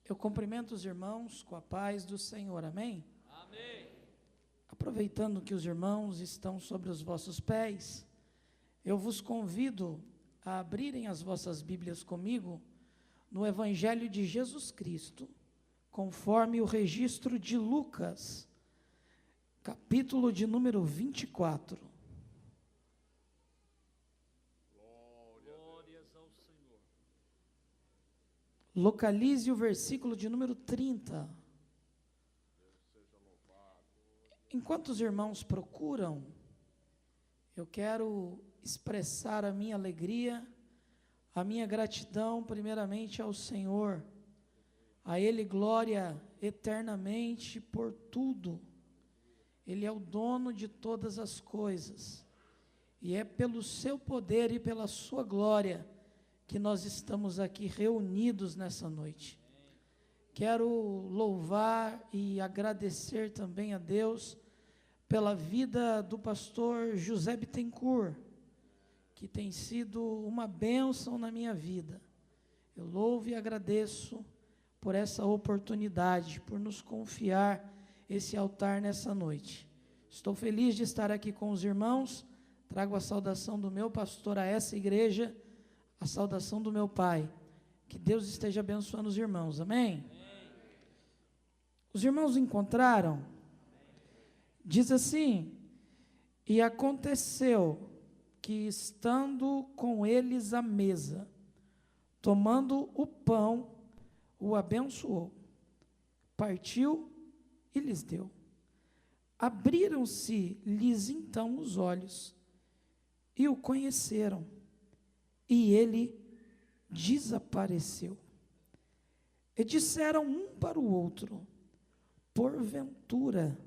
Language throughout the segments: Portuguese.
Eu cumprimento os irmãos com a paz do Senhor, amém? Amém. Aproveitando que os irmãos estão sobre os vossos pés, eu vos convido a abrirem as vossas Bíblias comigo no Evangelho de Jesus Cristo, conforme o registro de Lucas, capítulo de número 24. Glórias ao Senhor. Localize o versículo de número 30. Enquanto os irmãos procuram, eu quero expressar a minha alegria, a minha gratidão, primeiramente ao Senhor, a Ele glória eternamente por tudo. Ele é o dono de todas as coisas, e é pelo seu poder e pela sua glória que nós estamos aqui reunidos nessa noite. Quero louvar e agradecer também a Deus pela vida do pastor José Bittencourt, que tem sido uma bênção na minha vida. Eu louvo e agradeço por essa oportunidade, por nos confiar esse altar nessa noite. Estou feliz de estar aqui com os irmãos. Trago a saudação do meu pastor a essa igreja, a saudação do meu pai. Que Deus esteja abençoando os irmãos, amém? Os irmãos encontraram? Diz assim: e aconteceu que, estando com eles à mesa, tomando o pão, o abençoou, partiu e lhes deu. Abriram-se-lhes então os olhos, e o conheceram, e ele desapareceu. E disseram um para o outro: porventura,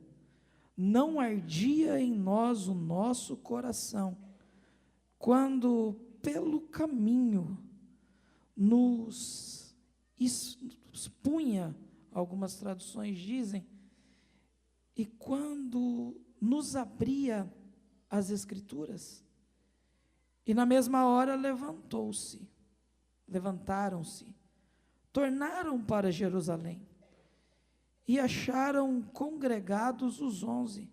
não ardia em nós o nosso coração, quando pelo caminho nos expunha, algumas traduções dizem, e quando nos abria as Escrituras? E na mesma hora levantaram-se, tornaram para Jerusalém, e acharam congregados os 11,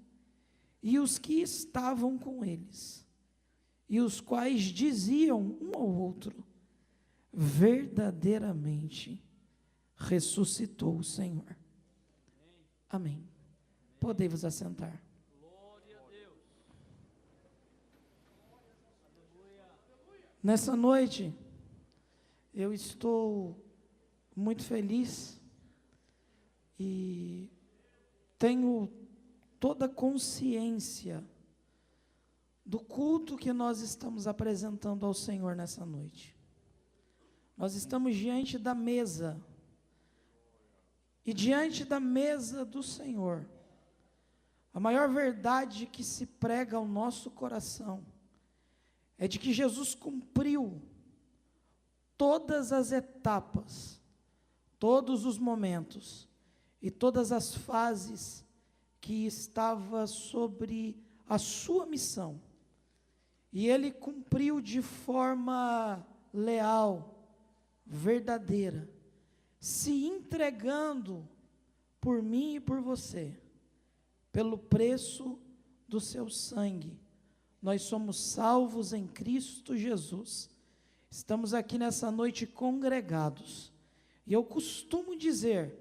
e os que estavam com eles, e os quais diziam um ao outro: verdadeiramente ressuscitou o Senhor. Amém. Podei-vos assentar. Glória a Deus. Nessa noite, eu estou muito feliz e tenho toda a consciência do culto que nós estamos apresentando ao Senhor nessa noite. Nós estamos diante da mesa, e diante da mesa do Senhor, a maior verdade que se prega ao nosso coração é de que Jesus cumpriu todas as etapas, todos os momentos e todas as fases que estava sobre a sua missão, e ele cumpriu de forma leal, verdadeira, se entregando por mim e por você, pelo preço do seu sangue. Nós somos salvos em Cristo Jesus. Estamos aqui nessa noite congregados, e eu costumo dizer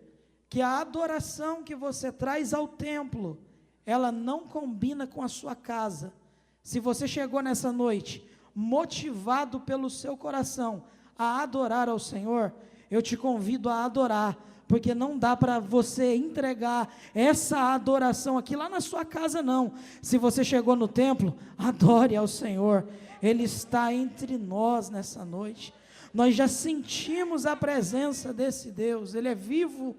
que a adoração que você traz ao templo, ela não combina com a sua casa. Se você chegou nessa noite motivado pelo seu coração a adorar ao Senhor, eu te convido a adorar, porque não dá para você entregar essa adoração aqui lá na sua casa, não. Se você chegou no templo, adore ao Senhor. Ele está entre nós nessa noite. Nós já sentimos a presença desse Deus. Ele é vivo,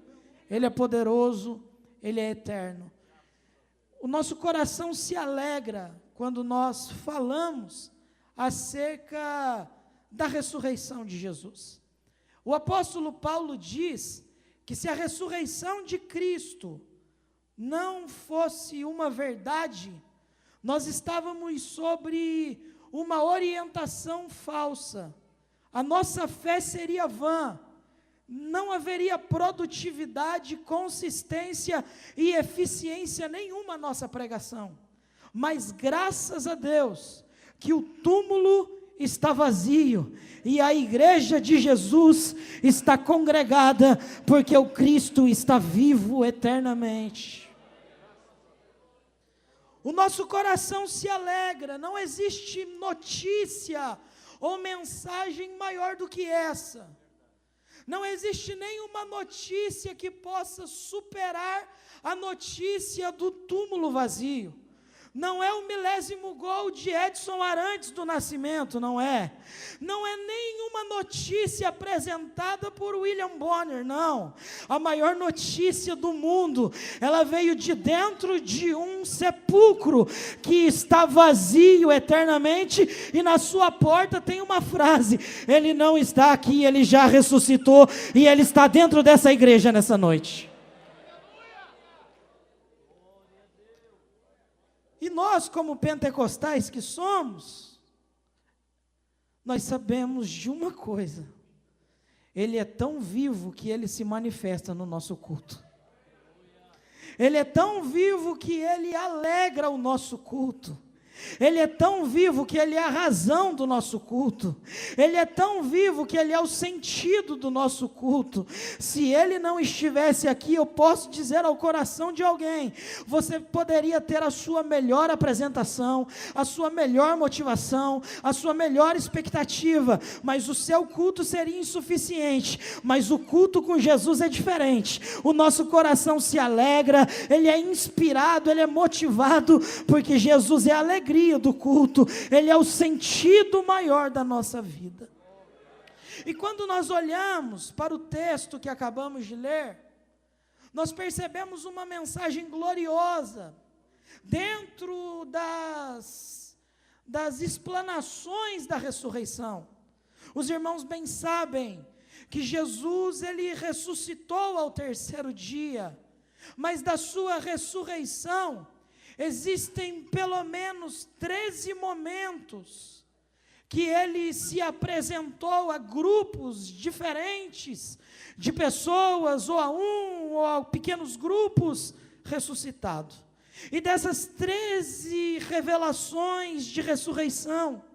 Ele é poderoso, Ele é eterno. O nosso coração se alegra quando nós falamos acerca da ressurreição de Jesus. O apóstolo Paulo diz que se a ressurreição de Cristo não fosse uma verdade, nós estávamos sobre uma orientação falsa. A nossa fé seria vã. não haveria produtividade, consistência e eficiência nenhuma na nossa pregação. Mas graças a Deus, que o túmulo está vazio, e a igreja de Jesus está congregada, porque o Cristo está vivo eternamente. O nosso coração se alegra, não existe notícia ou mensagem maior do que essa. Não existe nenhuma notícia que possa superar a notícia do túmulo vazio. Não é o 1000º gol de Edson Arantes do Nascimento, não é. Não é nenhuma notícia apresentada por William Bonner, não. A maior notícia do mundo, ela veio de dentro de um sepulcro que está vazio eternamente, e na sua porta tem uma frase: ele não está aqui, ele já ressuscitou, e ele está dentro dessa igreja nessa noite. E nós, como pentecostais que somos, nós sabemos de uma coisa: Ele é tão vivo que Ele se manifesta no nosso culto. Ele é tão vivo que Ele alegra o nosso culto. Ele é tão vivo que Ele é a razão do nosso culto. Ele é tão vivo que Ele é o sentido do nosso culto. Se Ele não estivesse aqui, eu posso dizer ao coração de alguém: você poderia ter a sua melhor apresentação, a sua melhor motivação, a sua melhor expectativa, mas o seu culto seria insuficiente. Mas o culto com Jesus é diferente. O nosso coração se alegra, ele é inspirado, ele é motivado, porque Jesus é a alegria do culto, Ele é o sentido maior da nossa vida. E quando nós olhamos para o texto que acabamos de ler, nós percebemos uma mensagem gloriosa, dentro das explanações da ressurreição. Os irmãos bem sabem que Jesus, Ele ressuscitou ao 3º dia, mas da sua ressurreição, existem pelo menos 13 momentos que Ele se apresentou a grupos diferentes de pessoas, ou a ou a pequenos grupos, ressuscitado. E dessas 13 revelações de ressurreição,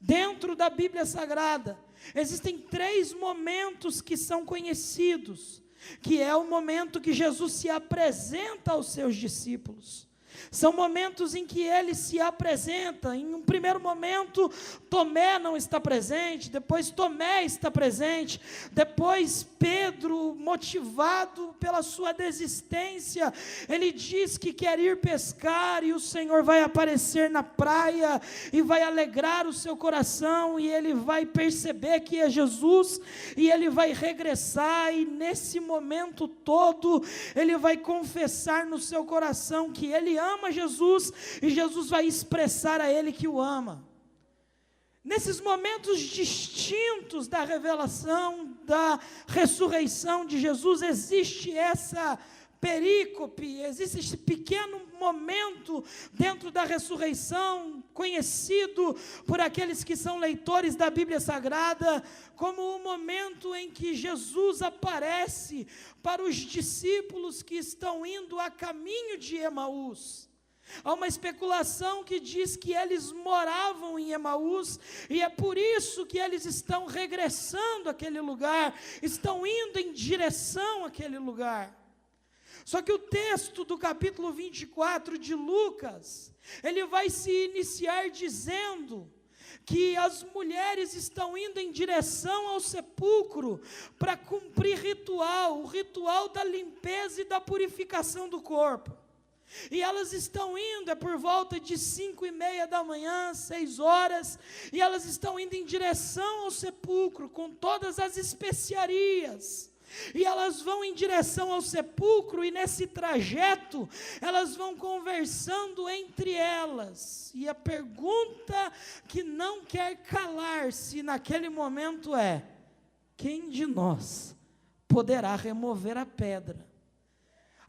dentro da Bíblia Sagrada, existem 3 momentos que são conhecidos, que é o momento que Jesus se apresenta aos seus discípulos. São momentos em que Ele se apresenta. Em um primeiro momento, Tomé não está presente, depois Tomé está presente, depois Pedro, motivado pela sua desistência, ele diz que quer ir pescar, e o Senhor vai aparecer na praia, e vai alegrar o seu coração, e ele vai perceber que é Jesus, e ele vai regressar, e nesse momento todo, ele vai confessar no seu coração que ele ama Jesus, e Jesus vai expressar a ele que o ama. Nesses momentos distintos da revelação, da ressurreição de Jesus, existe essa perícope, existe esse pequeno momento dentro da ressurreição, conhecido por aqueles que são leitores da Bíblia Sagrada, como o momento em que Jesus aparece para os discípulos que estão indo a caminho de Emaús. Há uma especulação que diz que eles moravam em Emaús, e é por isso que eles estão regressando àquele lugar, estão indo em direção àquele lugar. Só que o texto do capítulo 24 de Lucas, ele vai se iniciar dizendo que as mulheres estão indo em direção ao sepulcro para cumprir o ritual da limpeza e da purificação do corpo. E elas estão indo, é por volta de 5:30 da manhã, 6 horas, e elas estão indo em direção ao sepulcro, com todas as especiarias, e elas vão em direção ao sepulcro, e nesse trajeto, elas vão conversando entre elas, e a pergunta que não quer calar-se naquele momento é: quem de nós poderá remover a pedra?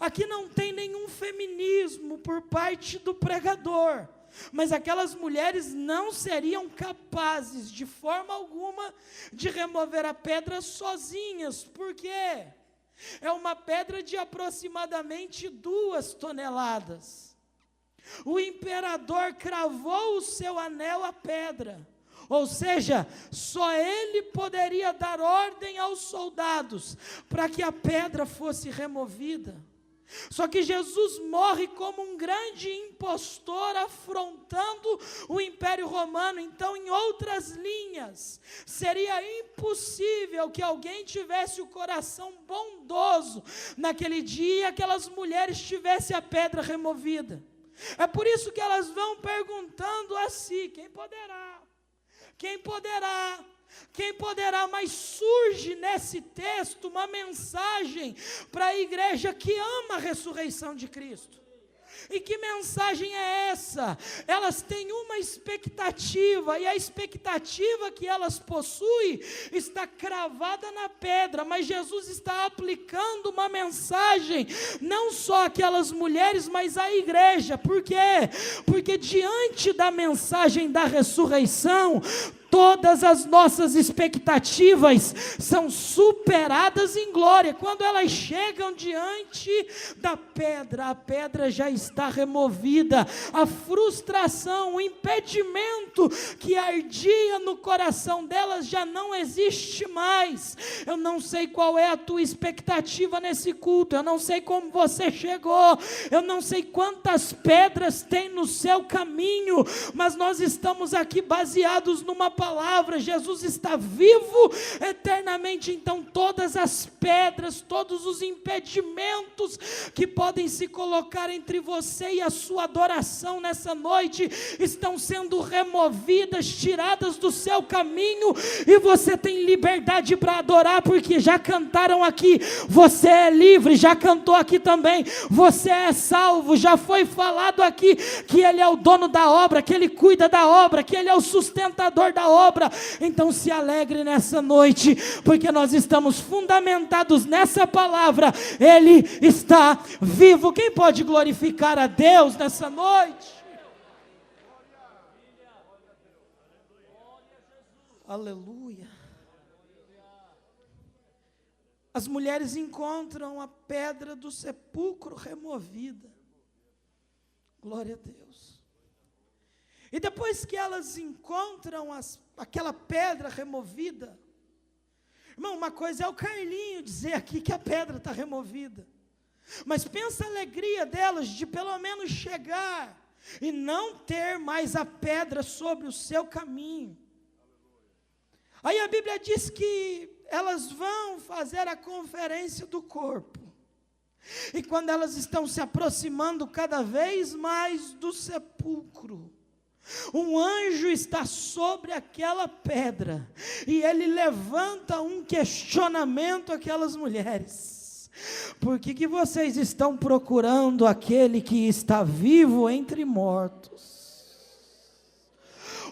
Aqui não tem nenhum feminismo por parte do pregador, mas aquelas mulheres não seriam capazes, de forma alguma, de remover a pedra sozinhas. Por quê? É uma pedra de aproximadamente 2 toneladas. O imperador cravou o seu anel à pedra, ou seja, só ele poderia dar ordem aos soldados para que a pedra fosse removida. Só que Jesus morre como um grande impostor, afrontando o Império Romano. Então, em outras linhas, seria impossível que alguém tivesse o coração bondoso naquele dia, aquelas mulheres tivessem a pedra removida. É por isso que elas vão perguntando a si: quem poderá? Quem poderá? Quem poderá? Mas surge nesse texto uma mensagem para a igreja que ama a ressurreição de Cristo. E que mensagem é essa? Elas têm uma expectativa, e a expectativa que elas possuem está cravada na pedra, mas Jesus está aplicando uma mensagem, não só àquelas mulheres, mas à igreja. Por quê? Porque diante da mensagem da ressurreição, todas as nossas expectativas são superadas em glória. Quando elas chegam diante da pedra, a pedra já está removida. A frustração, o impedimento que ardia no coração delas já não existe mais. Eu não sei qual é a tua expectativa nesse culto, eu não sei como você chegou, eu não sei quantas pedras tem no seu caminho, mas nós estamos aqui baseados numa palavra. Jesus está vivo eternamente. Então todas as pedras, todos os impedimentos que podem se colocar entre você e a sua adoração nessa noite, estão sendo removidas, tiradas do seu caminho, e você tem liberdade para adorar, porque já cantaram aqui, você é livre, já cantou aqui também, você é salvo, já foi falado aqui que Ele é o dono da obra, que Ele cuida da obra, que Ele é o sustentador da obra. Então se alegre nessa noite, porque nós estamos fundamentados nessa palavra. Ele está vivo. Quem pode glorificar a Deus nessa noite? Aleluia. As mulheres encontram a pedra do sepulcro removida. Glória a Deus. E depois que elas encontram aquela pedra removida, irmão, uma coisa é o Carlinho dizer aqui que a pedra está removida, mas pensa a alegria delas de pelo menos chegar e não ter mais a pedra sobre o seu caminho. Aí a Bíblia diz que elas vão fazer a conferência do corpo, e quando elas estão se aproximando cada vez mais do sepulcro, um anjo está sobre aquela pedra, e ele levanta um questionamento àquelas mulheres: por que vocês estão procurando aquele que está vivo entre mortos?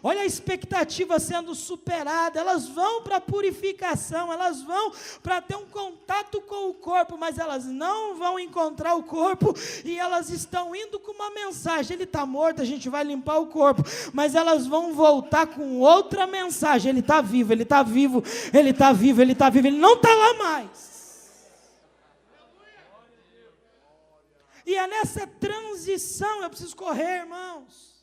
Olha a expectativa sendo superada. Elas vão para a purificação, elas vão para ter um contato com o corpo, mas elas não vão encontrar o corpo, e elas estão indo com uma mensagem: ele está morto, a gente vai limpar o corpo. Mas elas vão voltar com outra mensagem: ele está vivo, ele está vivo, ele está vivo, ele está vivo, ele não está lá mais. E é nessa transição, eu preciso correr, irmãos,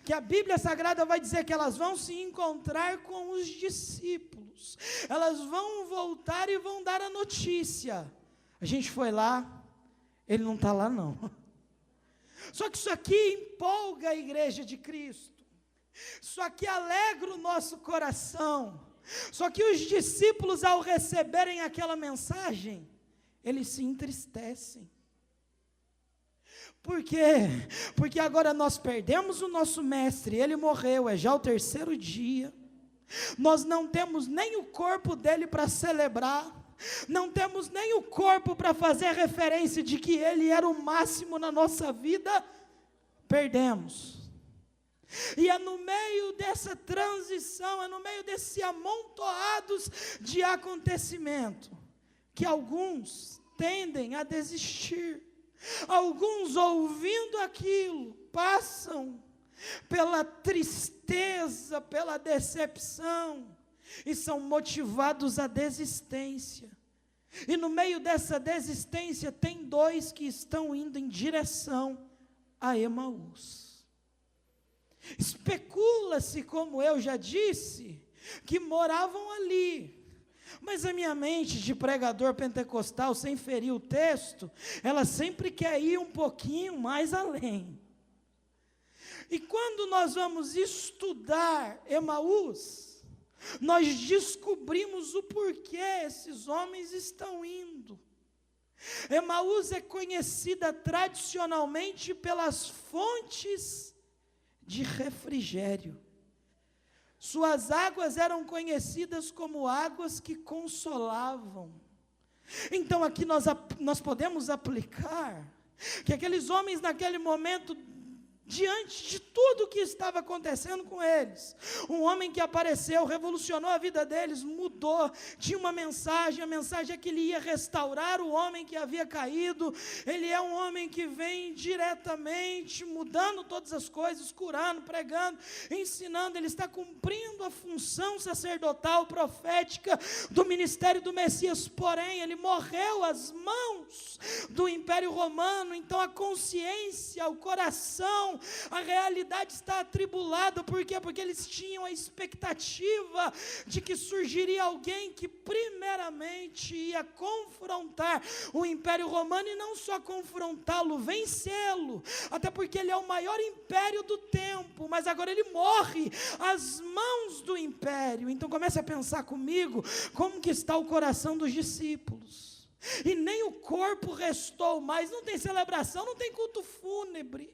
que a Bíblia Sagrada vai dizer que elas vão se encontrar com os discípulos. Elas vão voltar e vão dar a notícia: a gente foi lá, ele não está lá não. Só que isso aqui empolga a igreja de Cristo, isso aqui alegra o nosso coração. Só que os discípulos, ao receberem aquela mensagem, eles se entristecem. Por quê? Porque agora nós perdemos o nosso mestre, ele morreu, é já o 3º dia, nós não temos nem o corpo dele para celebrar, não temos nem o corpo para fazer referência de que ele era o máximo na nossa vida, perdemos. E é no meio dessa transição, é no meio desse amontoados de acontecimento, que alguns tendem a desistir. Alguns, ouvindo aquilo, passam pela tristeza, pela decepção, e são motivados à desistência. E no meio dessa desistência, tem dois que estão indo em direção a Emaús. Especula-se, como eu já disse, que moravam ali. Mas a minha mente de pregador pentecostal, sem ferir o texto, ela sempre quer ir um pouquinho mais além. E quando nós vamos estudar Emaús, nós descobrimos o porquê esses homens estão indo. Emaús é conhecida tradicionalmente pelas fontes de refrigério. Suas águas eram conhecidas como águas que consolavam. Então aqui nós podemos aplicar que aqueles homens naquele momento, diante de tudo o que estava acontecendo com eles, um homem que apareceu, revolucionou a vida deles, mudou, tinha uma mensagem, a mensagem é que ele ia restaurar o homem que havia caído. Ele é um homem que vem diretamente mudando todas as coisas, curando, pregando, ensinando. Ele está cumprindo a função sacerdotal, profética do ministério do Messias, porém ele morreu às mãos do Império Romano. Então a consciência, o coração, a realidade está atribulada. Por quê? Porque eles tinham a expectativa de que surgiria alguém que primeiramente ia confrontar o Império Romano, e não só confrontá-lo, vencê-lo, até porque ele é o maior império do tempo, mas agora ele morre às mãos do império. Então comece a pensar comigo, como que está o coração dos discípulos, e nem o corpo restou mais, não tem celebração, não tem culto fúnebre.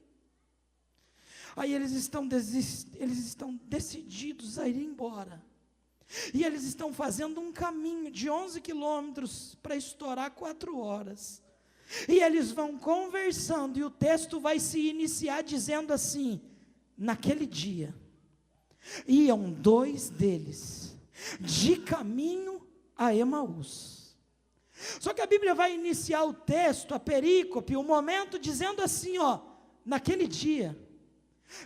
Aí eles estão decididos a ir embora. E eles estão fazendo um caminho de 11 quilômetros para estourar 4 horas. E eles vão conversando, e o texto vai se iniciar dizendo assim: naquele dia, iam 2 deles de caminho a Emaús. Só que a Bíblia vai iniciar o texto, a perícope, o momento, dizendo assim, ó, naquele dia.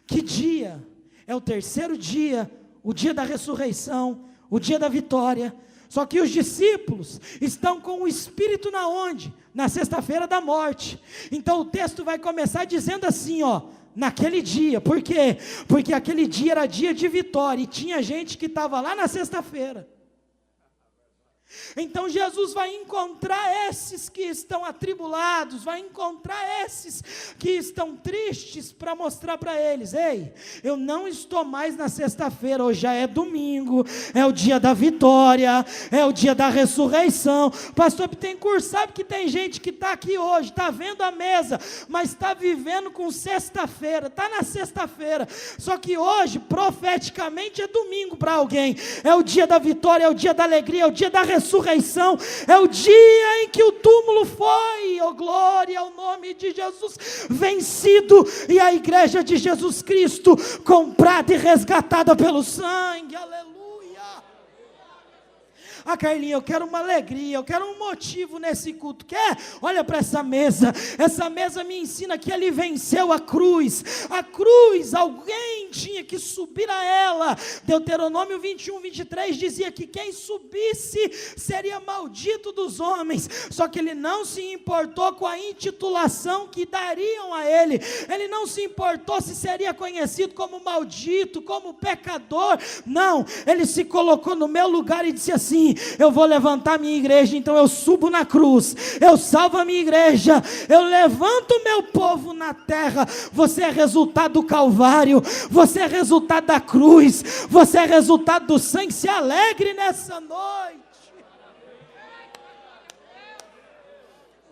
Que dia? É o 3º dia, o dia da ressurreição, o dia da vitória. Só que os discípulos estão com o Espírito na onde? Na sexta-feira da morte. Então o texto vai começar dizendo assim, ó, naquele dia. Por quê? Porque aquele dia era dia de vitória, e tinha gente que estava lá na sexta-feira. Então Jesus vai encontrar esses que estão atribulados, vai encontrar esses que estão tristes, para mostrar para eles: ei, eu não estou mais na sexta-feira, hoje já é domingo, é o dia da vitória, é o dia da ressurreição. Pastor Bittencourt, sabe que tem gente que está aqui hoje, está vendo a mesa, mas está vivendo com sexta-feira, está na sexta-feira, só que hoje profeticamente é domingo para alguém, é o dia da vitória, é o dia da alegria, é o dia da ressurreição, é o dia em que o túmulo foi, oh glória ao nome de Jesus, vencido, e a igreja de Jesus Cristo comprada e resgatada pelo sangue, aleluia. Ah, Carlinhos, eu quero uma alegria, eu quero um motivo nesse culto. Quer? Olha para essa mesa me ensina que ele venceu a cruz, alguém tinha que subir a ela. Deuteronômio 21:23 dizia que quem subisse seria maldito dos homens, só que ele não se importou com a intitulação que dariam a ele, ele não se importou se seria conhecido como maldito, como pecador, não, ele se colocou no meu lugar e disse assim: eu vou levantar minha igreja, então eu subo na cruz, eu salvo a minha igreja, eu levanto o meu povo na terra. Você é resultado do Calvário, você é resultado da cruz, você é resultado do sangue. Se alegre nessa noite,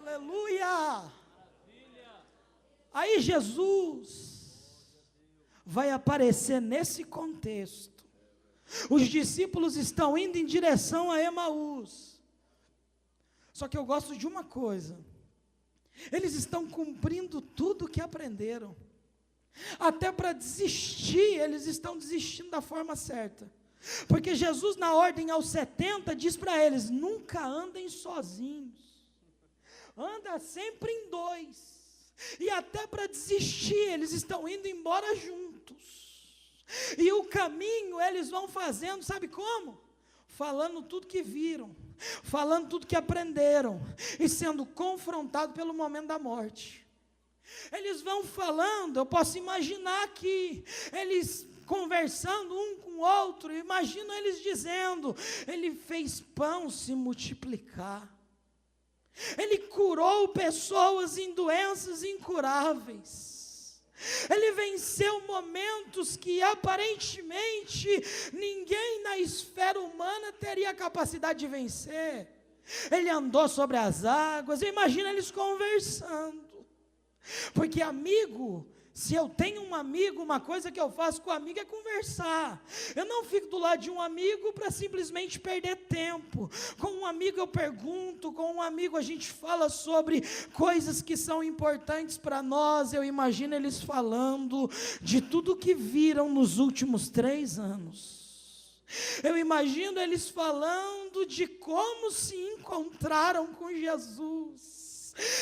aleluia. Aí Jesus vai aparecer nesse contexto. Os discípulos estão indo em direção a Emaús. Só que eu gosto de uma coisa: eles estão cumprindo tudo o que aprenderam. Até para desistir, eles estão desistindo da forma certa. Porque Jesus, na ordem aos 70, diz para eles: nunca andem sozinhos, anda sempre em 2. E até para desistir, eles estão indo embora juntos. E o caminho eles vão fazendo, sabe como? Falando tudo que viram, falando tudo que aprenderam, e sendo confrontados pelo momento da morte. Eles vão falando, eu posso imaginar aqui, eles conversando um com o outro, imagino eles dizendo: Ele fez pão se multiplicar, Ele curou pessoas em doenças incuráveis, Ele venceu momentos que aparentemente ninguém na esfera humana teria a capacidade de vencer. Ele andou sobre as águas. Eu imagino eles conversando, porque amigo, se eu tenho um amigo, uma coisa que eu faço com o amigo é conversar. Eu não fico do lado de um amigo para simplesmente perder tempo. Com um amigo eu pergunto, com um amigo a gente fala sobre coisas que são importantes para nós. Eu imagino eles falando de tudo que viram nos últimos 3 anos. Eu imagino eles falando de como se encontraram com Jesus.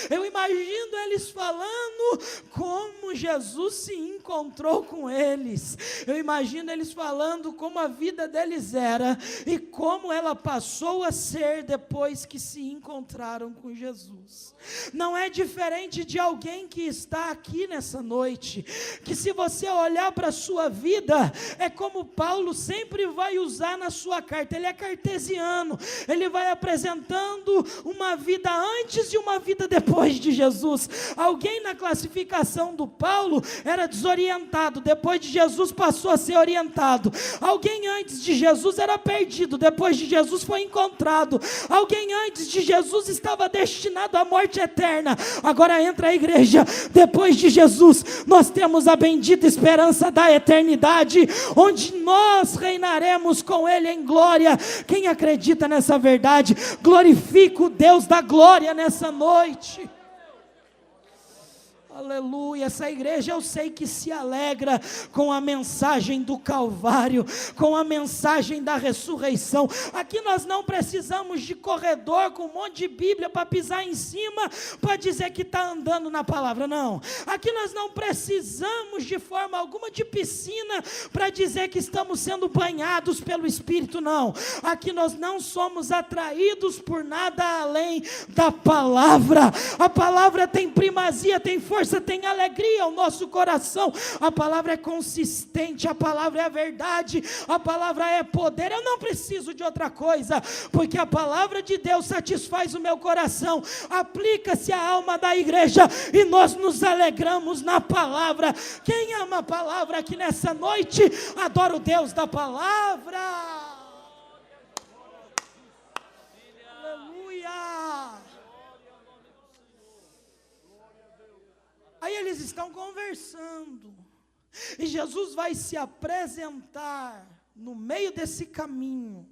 Eu imagino eles falando como Jesus se encontrou com eles. Eu imagino eles falando como a vida deles era e como ela passou a ser depois que se encontraram com Jesus. Não é diferente de alguém que está aqui nessa noite, que se você olhar para a sua vida, é como Paulo sempre vai usar na sua carta. Ele é cartesiano, ele vai apresentando uma vida antes e uma vida depois de Jesus. Alguém na classificação do Paulo era desorientado, depois de Jesus passou a ser orientado. Alguém antes de Jesus era perdido, depois de Jesus foi encontrado. Alguém antes de Jesus estava destinado à morte eterna, agora entra a igreja. Depois de Jesus nós temos a bendita esperança da eternidade, onde nós reinaremos com Ele em glória. Quem acredita nessa verdade, glorifica o Deus da glória nessa noite. Aleluia. Essa igreja eu sei que se alegra com a mensagem do Calvário, com a mensagem da ressurreição. Aqui nós não precisamos de corredor com um monte de Bíblia para pisar em cima, para dizer que está andando na palavra, não. Aqui nós não precisamos de forma alguma de piscina para dizer que estamos sendo banhados pelo Espírito, não. Aqui nós não somos atraídos por nada além da palavra. A palavra tem primazia, tem força, tem alegria ao nosso coração. A palavra é consistente, a palavra é a verdade, a palavra é poder. Eu não preciso de outra coisa, porque a palavra de Deus satisfaz o meu coração. Aplica-se à alma da igreja e nós nos alegramos na palavra. Quem ama a palavra aqui nessa noite, adora o Deus da palavra. Aleluia. Aí eles estão conversando, e Jesus vai se apresentar no meio desse caminho,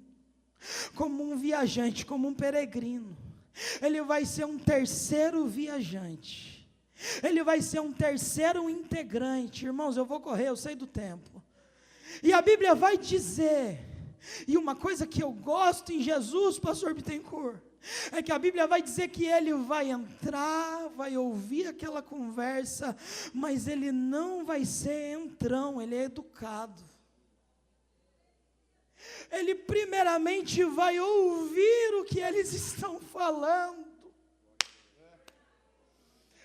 como um viajante, como um peregrino. Ele vai ser um terceiro viajante, ele vai ser um terceiro integrante. Irmãos, eu vou correr, eu sei do tempo. E a Bíblia vai dizer, e uma coisa que eu gosto em Jesus, pastor Bittencourt, é que a Bíblia vai dizer que ele vai entrar, vai ouvir aquela conversa, mas ele não vai ser entrão, ele é educado. Ele primeiramente vai ouvir o que eles estão falando.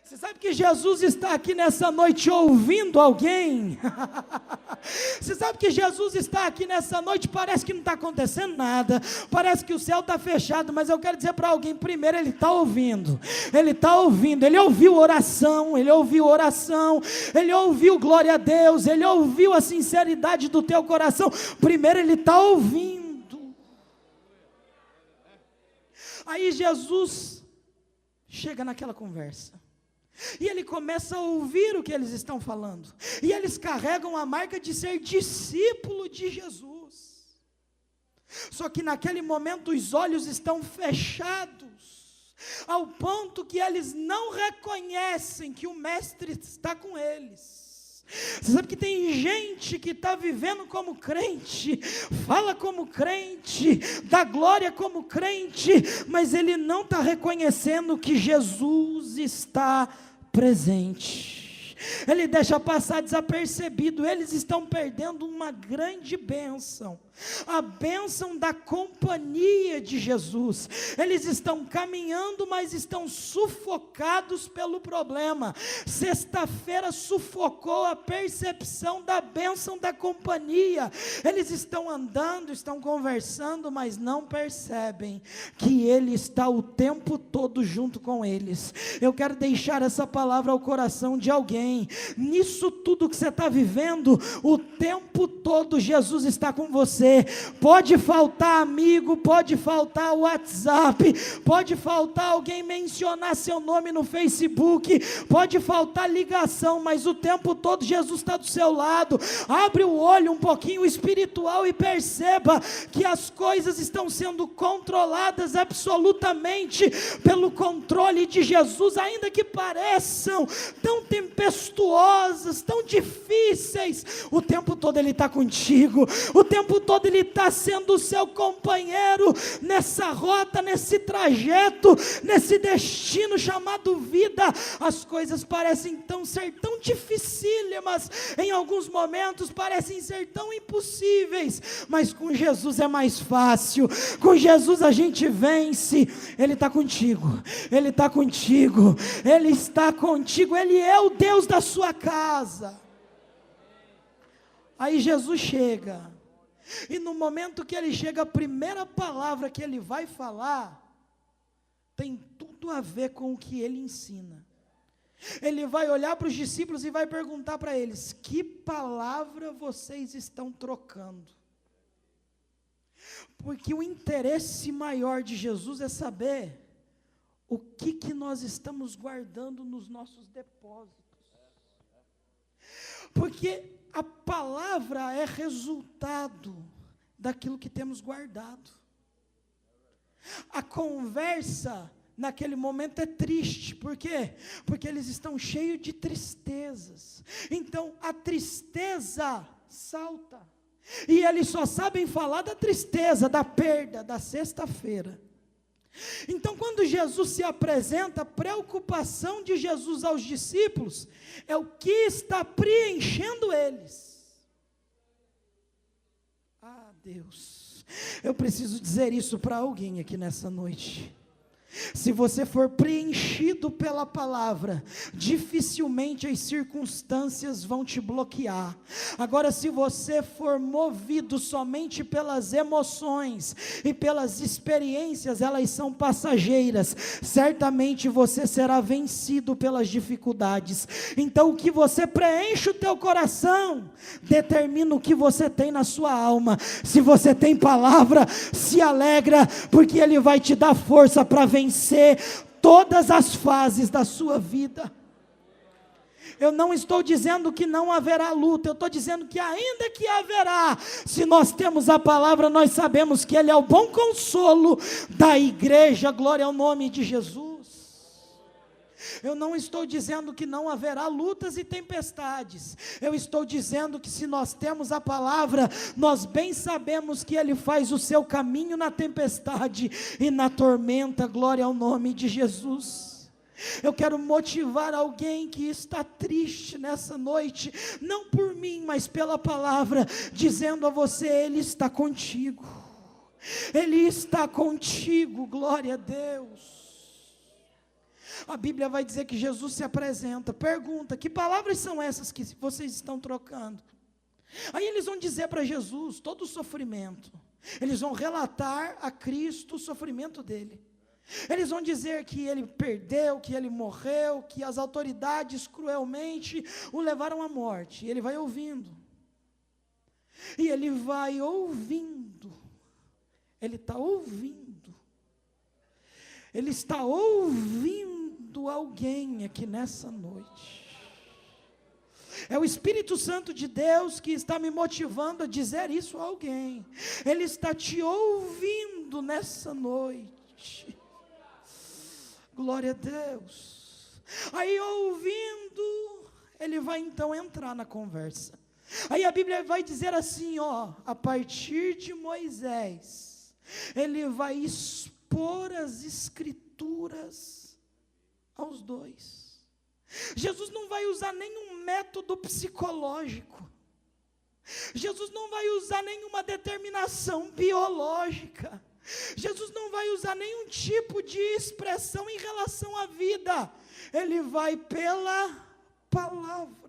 Você sabe que Jesus está aqui nessa noite ouvindo alguém? Você sabe que Jesus está aqui nessa noite, parece que não está acontecendo nada, parece que o céu está fechado, mas eu quero dizer para alguém, primeiro ele está ouvindo, ele ouviu oração, ele ouviu glória a Deus, ele ouviu a sinceridade do teu coração, primeiro ele está ouvindo. Aí Jesus chega naquela conversa, e ele começa a ouvir o que eles estão falando, e eles carregam a marca de ser discípulo de Jesus. Só que naquele momento os olhos estão fechados, ao ponto que eles não reconhecem que o mestre está com eles. Você sabe que tem gente que está vivendo como crente, fala como crente, dá glória como crente, mas ele não está reconhecendo que Jesus está presente. ele deixa passar desapercebido. Eles estão perdendo uma grande bênção, a bênção da companhia de Jesus. Eles estão caminhando, mas estão sufocados pelo problema. Sexta-feira sufocou a percepção da bênção da companhia. Eles estão andando, estão conversando, mas não percebem que Ele está o tempo todo junto com eles. Eu quero deixar essa palavra ao coração de alguém. Nisso tudo que você está vivendo, o tempo todo Jesus está com você. Pode faltar amigo, pode faltar WhatsApp, pode faltar alguém mencionar seu nome no Facebook, pode faltar ligação, mas o tempo todo Jesus está do seu lado. Abre o olho um pouquinho espiritual e perceba que as coisas estão sendo controladas absolutamente pelo controle de Jesus, ainda que pareçam tão tempestuosas, tão difíceis. O tempo todo Ele está contigo, o tempo todo Ele está sendo o seu companheiro nessa rota, nesse trajeto, nesse destino chamado vida. As coisas parecem ser tão dificílimas, em alguns momentos parecem ser tão impossíveis, mas com Jesus é mais fácil. Com Jesus a gente vence. Ele está contigo, Ele está contigo, Ele está contigo, Ele é o Deus da sua casa. Aí Jesus chega, e no momento que Ele chega, a primeira palavra que Ele vai falar, tem tudo a ver com o que Ele ensina. Ele vai olhar para os discípulos e vai perguntar para eles: que palavra vocês estão trocando? Porque o interesse maior de Jesus é saber o que nós estamos guardando nos nossos depósitos. Porque a palavra é resultado daquilo que temos guardado. A conversa naquele momento é triste. Por quê? Porque eles estão cheios de tristezas. Então a tristeza salta. E eles só sabem falar da tristeza, da perda, da sexta-feira. Então, quando Jesus se apresenta, a preocupação de Jesus aos discípulos é o que está preenchendo eles. Ah, Deus, eu preciso dizer isso para alguém aqui nessa noite. Se você for preenchido pela palavra, dificilmente as circunstâncias vão te bloquear. Agora, se você for movido somente pelas emoções e pelas experiências, elas são passageiras, certamente você será vencido pelas dificuldades. Então, o que você preenche o teu coração, determina o que você tem na sua alma. Se você tem palavra, se alegra, porque Ele vai te dar força para vencer todas as fases da sua vida. Eu não estou dizendo que não haverá luta, eu estou dizendo que ainda que haverá, se nós temos a palavra, nós sabemos que Ele é o bom consolo da igreja. Glória ao nome de Jesus. Eu não estou dizendo que não haverá lutas e tempestades. Eu estou dizendo que se nós temos a palavra, nós bem sabemos que Ele faz o seu caminho na tempestade e na tormenta. Glória ao nome de Jesus. Eu quero motivar alguém que está triste nessa noite, não por mim, mas pela palavra, dizendo a você: Ele está contigo. Ele está contigo. Glória a Deus. A Bíblia vai dizer que Jesus se apresenta, pergunta: que palavras são essas que vocês estão trocando? Aí eles vão dizer para Jesus todo o sofrimento. Eles vão relatar a Cristo o sofrimento dele. Eles vão dizer que ele perdeu, que ele morreu, que as autoridades cruelmente o levaram à morte. E ele vai ouvindo. E ele vai ouvindo. Ele está ouvindo. Ele está ouvindo alguém aqui nessa noite. É o Espírito Santo de Deus que está me motivando a dizer isso a alguém. Ele está te ouvindo nessa noite. Glória a Deus. Aí, ouvindo, ele vai então entrar na conversa. Aí a Bíblia vai dizer assim, a partir de Moisés, ele vai expor as Escrituras aos dois. Jesus não vai usar nenhum método psicológico. Jesus não vai usar nenhuma determinação biológica. Jesus não vai usar nenhum tipo de expressão em relação à vida. Ele vai pela palavra.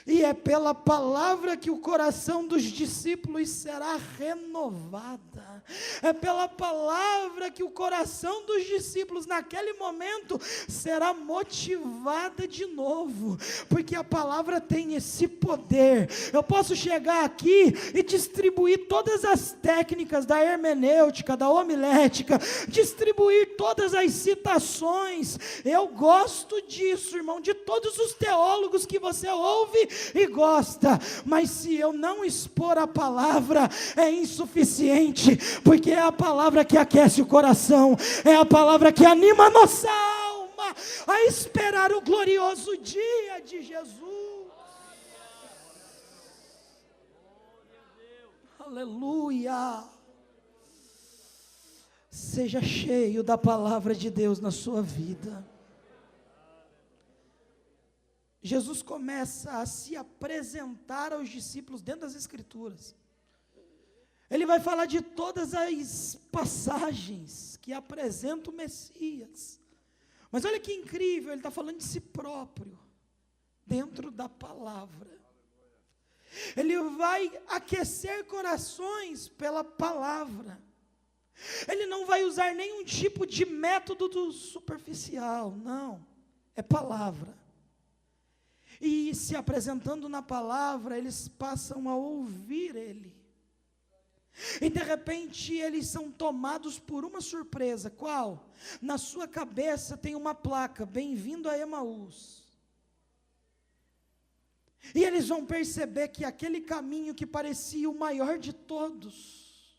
E é pela palavra que o coração dos discípulos será renovada. É pela palavra que o coração dos discípulos naquele momento será motivada de novo. Porque a palavra tem esse poder. Eu posso chegar aqui e distribuir todas as técnicas da hermenêutica, da homilética, distribuir todas as citações. Eu gosto disso, irmão, de todos os teólogos que você ouve e gosta, mas se eu não expor a palavra, é insuficiente, porque é a palavra que aquece o coração, é a palavra que anima a nossa alma a esperar o glorioso dia de Jesus. Aleluia! Seja cheio da palavra de Deus na sua vida. Jesus começa a se apresentar aos discípulos dentro das Escrituras. Ele vai falar de todas as passagens que apresentam o Messias. Mas olha que incrível, ele está falando de si próprio, dentro da palavra. Ele vai aquecer corações pela palavra. Ele não vai usar nenhum tipo de método superficial, não, é palavra. E se apresentando na palavra, eles passam a ouvir ele. E de repente eles são tomados por uma surpresa. Qual? Na sua cabeça tem uma placa, bem-vindo a Emaús. E eles vão perceber que aquele caminho que parecia o maior de todos,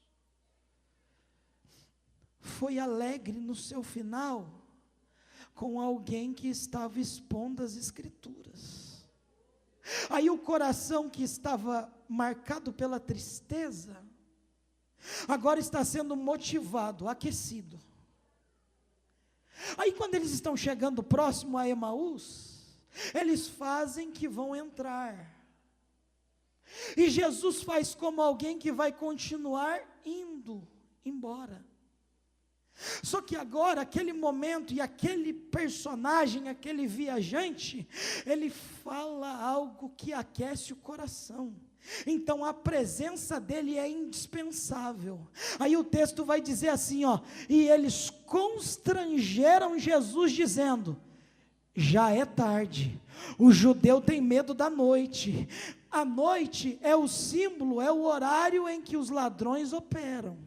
foi alegre no seu final, com alguém que estava expondo as Escrituras. Aí o coração que estava marcado pela tristeza, agora está sendo motivado, aquecido. Aí quando eles estão chegando próximo a Emaús, eles fazem que vão entrar. E Jesus faz como alguém que vai continuar indo embora. Só que agora, aquele momento e aquele personagem, aquele viajante, ele fala algo que aquece o coração. Então a presença dele é indispensável. Aí o texto vai dizer assim, ó: e eles constrangeram Jesus dizendo: já é tarde, o judeu tem medo da noite. A noite é o símbolo, é o horário em que os ladrões operam.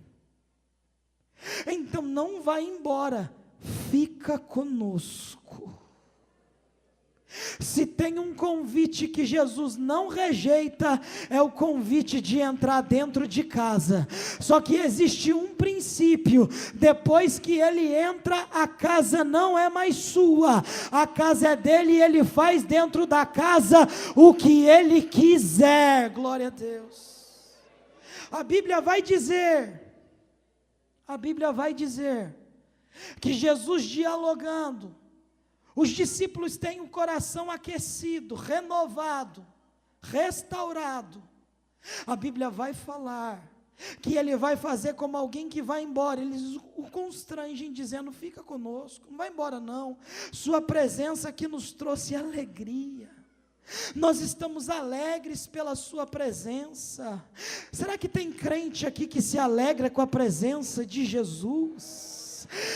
Então não vai embora, fica conosco. Se tem um convite que Jesus não rejeita, é o convite de entrar dentro de casa. Só que existe um princípio: depois que ele entra, a casa não é mais sua, a casa é dele, e ele faz dentro da casa o que ele quiser. Glória a Deus. A Bíblia vai dizer que Jesus dialogando, os discípulos têm o coração aquecido, renovado, restaurado. A Bíblia vai falar que ele vai fazer como alguém que vai embora. Eles o constrangem dizendo: fica conosco, não vai embora não, sua presença aqui nos trouxe alegria. Nós estamos alegres pela sua presença. Será que tem crente aqui que se alegra com a presença de Jesus?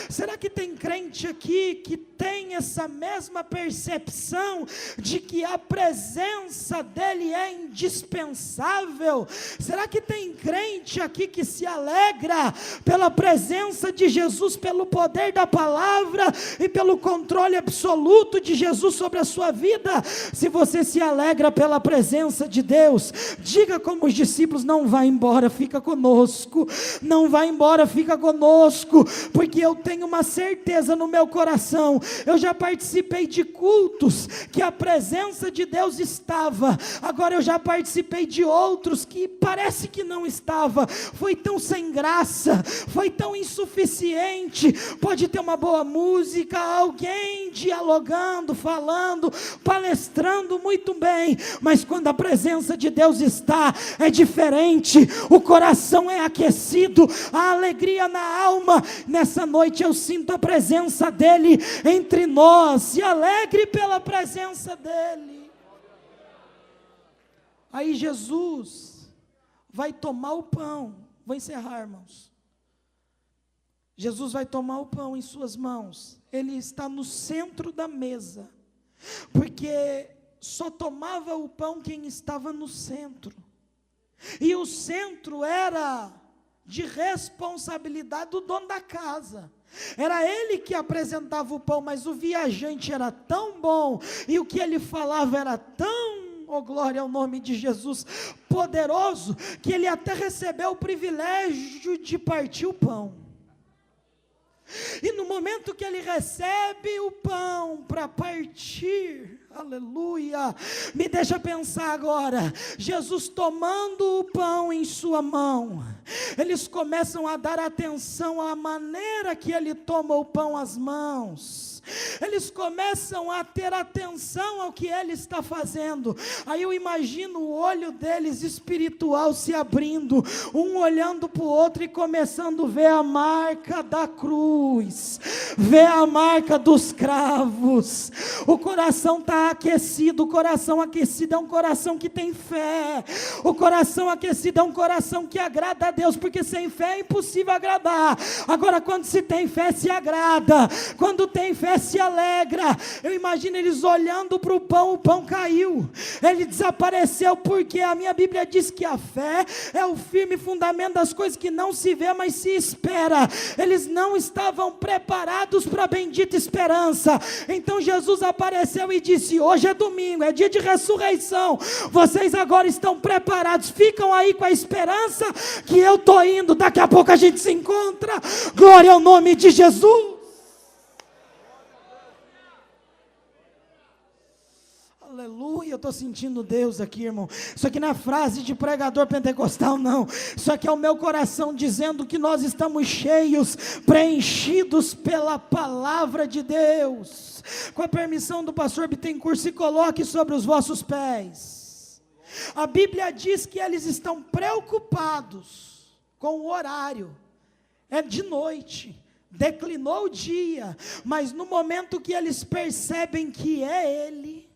Será que tem crente aqui que tem essa mesma percepção de que a presença dele é indispensável? Será que tem crente aqui que se alegra pela presença de Jesus, pelo poder da palavra e pelo controle absoluto de Jesus sobre a sua vida? Se você se alegra pela presença de Deus, diga como os discípulos: não vai embora, fica conosco. Não vai embora, fica conosco, porque eu tenho tenho uma certeza no meu coração. Eu já participei de cultos que a presença de Deus estava. Agora eu já participei de outros que parece que não estava. Foi tão sem graça, foi tão insuficiente. Pode ter uma boa música, alguém dialogando, falando, palestrando muito bem, mas quando a presença de Deus está, é diferente. O coração é aquecido, a alegria na alma. Nessa noite eu sinto a presença dele entre nós. Se alegre pela presença dele. Aí Jesus vai tomar o pão. Vou encerrar, irmãos. Jesus vai tomar o pão em suas mãos. Ele está no centro da mesa, porque só tomava o pão quem estava no centro. E o centro era de responsabilidade do dono da casa. Era ele que apresentava o pão, mas o viajante era tão bom, e o que ele falava era tão, oh glória ao nome de Jesus, poderoso, que ele até recebeu o privilégio de partir o pão. E no momento que ele recebe o pão para partir, aleluia, me deixa pensar agora, Jesus tomando o pão em sua mão, eles começam a dar atenção à maneira que ele toma o pão às mãos. Eles começam a ter atenção ao que ele está fazendo. Aí eu imagino o olho deles espiritual se abrindo, um olhando para o outro e começando a ver a marca da cruz, ver a marca dos cravos. O coração está aquecido. O coração aquecido é um coração que tem fé. O coração aquecido é um coração que agrada a Deus, porque sem fé é impossível agradar. Agora quando se tem fé, se agrada. Quando tem fé, se alegra. Eu imagino eles olhando para o pão caiu, ele desapareceu, porque a minha Bíblia diz que a fé é o firme fundamento das coisas que não se vê, mas se espera. Eles não estavam preparados para a bendita esperança. Então Jesus apareceu e disse: hoje é domingo, é dia de ressurreição, vocês agora estão preparados, ficam aí com a esperança que eu estou indo, daqui a pouco a gente se encontra. Glória ao nome de Jesus. Aleluia, eu estou sentindo Deus aqui, irmão. Isso aqui não é frase de pregador pentecostal, não. Isso aqui é o meu coração dizendo que nós estamos cheios, preenchidos pela palavra de Deus. Com a permissão do pastor Bittencourt, se coloque sobre os vossos pés. A Bíblia diz que eles estão preocupados com o horário. É de noite, declinou o dia, mas no momento que eles percebem que é Ele,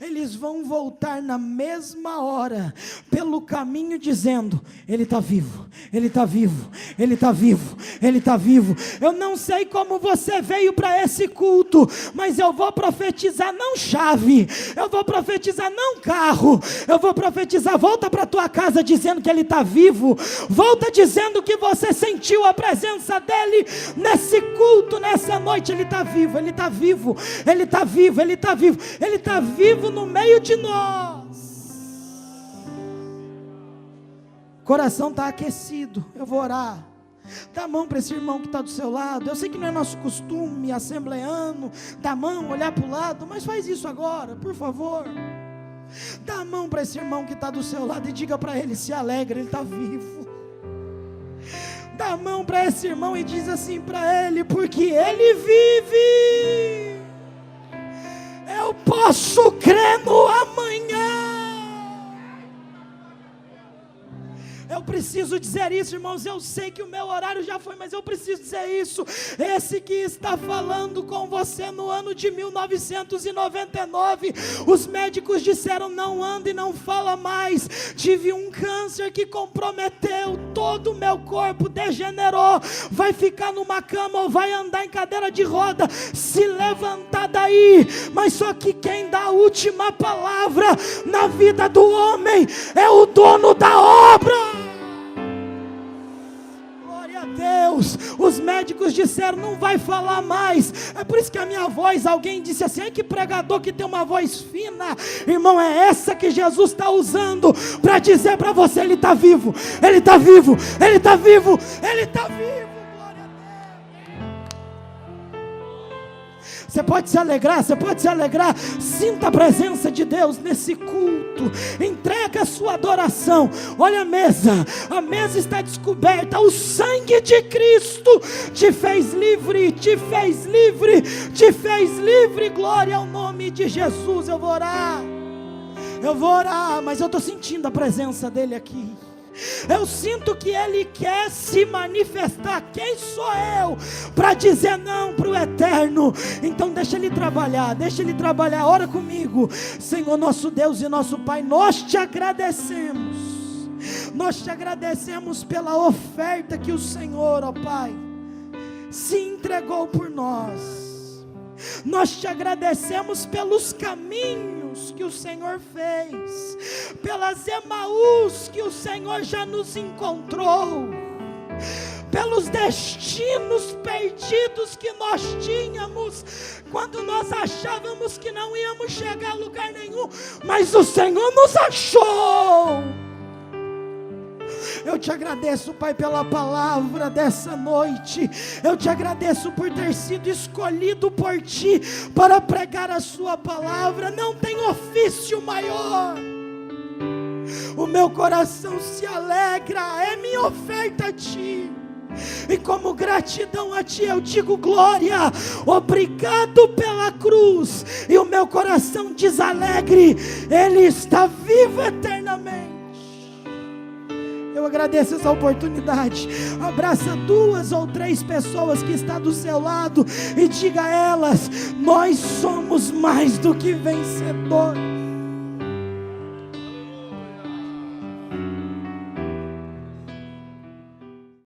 eles vão voltar na mesma hora, pelo caminho dizendo: Ele está vivo, Ele está vivo, Ele está vivo, Ele está vivo. Eu não sei como você veio para esse culto, mas eu vou profetizar não chave, eu vou profetizar não carro, eu vou profetizar: volta para a tua casa dizendo que Ele está vivo, volta dizendo que você sentiu a presença dEle nesse culto, nessa noite. Ele está vivo, Ele está vivo, Ele está vivo, Ele está vivo, Ele está vivo no meio de nós. O coração está aquecido. Eu vou orar. Dá a mão para esse irmão que está do seu lado. Eu sei que não é nosso costume assembleano dar a mão, olhar para o lado, mas faz isso agora, por favor. Dá a mão para esse irmão que está do seu lado e diga para ele: se alegra, ele está vivo. Dá a mão para esse irmão e diz assim para ele: porque ele vive, eu posso crer no amanhã. Eu preciso dizer isso, irmãos. Eu sei que o meu horário já foi, mas eu preciso dizer isso. Esse que está falando com você no ano de 1999, os médicos disseram: não anda e não fala mais. Tive um câncer que comprometeu todo o meu corpo, degenerou. Vai ficar numa cama ou vai andar em cadeira de roda, se levantar daí. Mas só que quem dá a última palavra na vida do homem é o dono da obra. Deus, os médicos disseram: não vai falar mais. É por isso que a minha voz, alguém disse assim: ai, que pregador que tem uma voz fina. Irmão, é essa que Jesus está usando para dizer para você: Ele está vivo, Ele está vivo, Ele está vivo, Ele está vivo. Glória a Deus. Você pode se alegrar, você pode se alegrar. Sinta a presença de Deus nesse culto. Entrega a sua adoração. Olha a mesa está descoberta. O sangue de Cristo te fez livre, te fez livre, te fez livre. Glória ao nome de Jesus. Eu vou orar, mas eu estou sentindo a presença dele aqui. Eu sinto que Ele quer se manifestar. Quem sou eu para dizer não para o eterno? Então deixa Ele trabalhar, ora comigo. Senhor nosso Deus e nosso Pai, nós te agradecemos pela oferta que o Senhor, ó Pai, se entregou por nós. Nós te agradecemos pelos caminhos que o Senhor fez, pelas Emaús que o Senhor já nos encontrou, pelos destinos perdidos que nós tínhamos, quando nós achávamos que não íamos chegar a lugar nenhum, mas o Senhor nos achou. Eu te agradeço, Pai, pela palavra dessa noite. Eu te agradeço por ter sido escolhido por Ti para pregar a Sua palavra. Não tem ofício maior. O meu coração se alegra, é minha oferta a Ti. E como gratidão a Ti eu digo glória, obrigado pela cruz. E o meu coração diz alegre, Ele está vivo eternamente. Eu agradeço essa oportunidade. Abraça 2 ou 3 pessoas que estão do seu lado e diga a elas: nós somos mais do que vencedores.